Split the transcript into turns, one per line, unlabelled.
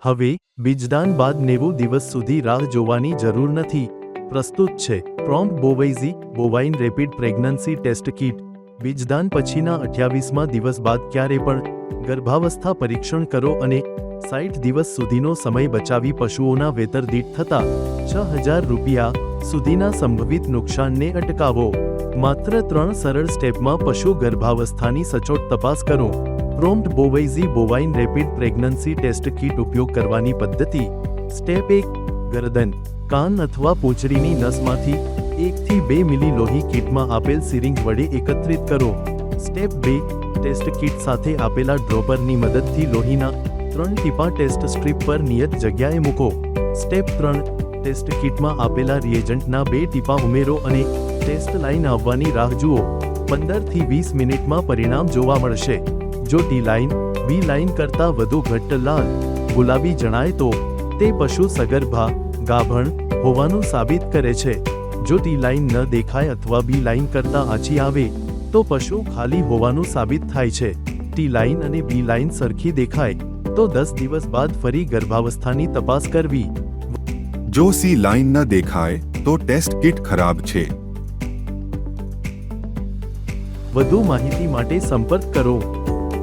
હવે બીજદાન બાદ 90 દિવસ સુધી રાહ જોવાની જરૂર નથી. પ્રસ્તુત છે પ્રોમ્પ્ટ બોવૈઝી bovine rapid pregnancy test kit. બીજદાન પછીના 28મા દિવસ બાદ ક્યારે પણ ગર્ભાવસ્થા પરીક્ષણ કરો અને 60 દિવસ સુધીનો સમય બચાવી પશુઓના વેતર દીઠ થતા ₹6000 સુધીના સંભવિત નુકસાનને અટકાવો. માત્ર 3 સરળ સ્ટેપમાં પશુ ગર્ભાવસ્થાની સચોટ તપાસ કરો. પ્રોમ્પ્ટ બોવૈઝી bovine rapid pregnancy test kit ઉપયોગ કરવાની પદ્ધતિ. સ્ટેપ 1. ગરદન, કાન અથવા પૂંછડીની નસમાંથી 1 થી 2 મિલી લોહી કિટમાં આપેલ સિરિંજ વડે એકત્રિત કરો. સ્ટેપ 2. ટેસ્ટ કિટ સાથે આપેલા ડ્રોપરની મદદથી લોહીના 3 ટીપાં ટેસ્ટ સ્ટ્રીપ પર નિયત જગ્યાએ મૂકો. સ્ટેપ 3. ટેસ્ટ કિટમાં આપેલા રિએજન્ટના 2 ટીપાં ઉમેરો અને ટેસ્ટ લાઇન આવવાની રાહ જુઓ. 15 થી 20 મિનિટમાં પરિણામ જોવા મળશે. જો ટી લાઇન બી લાઇન કરતાં વધુ ઘટ્ટ લાલ ગુલાબી જણાય તો તે પશુ સગર્ભા ગાભણ હોવાનું સાબિત કરે છે. જો ટી લાઇન ન દેખાય અથવા બી લાઇન કરતાં આછી આવે તો પશુ ખાલી હોવાનું સાબિત થાય છે. ટી લાઇન અને બી લાઇન સરખી દેખાય તો 10 દિવસ બાદ ફરી ગર્ભાવસ્થાની તપાસ કરવી.
જો સી લાઇન ન દેખાય તો ટેસ્ટ કિટ ખરાબ છે.
વધુ માહિતી માટે સંપર્ક કરો.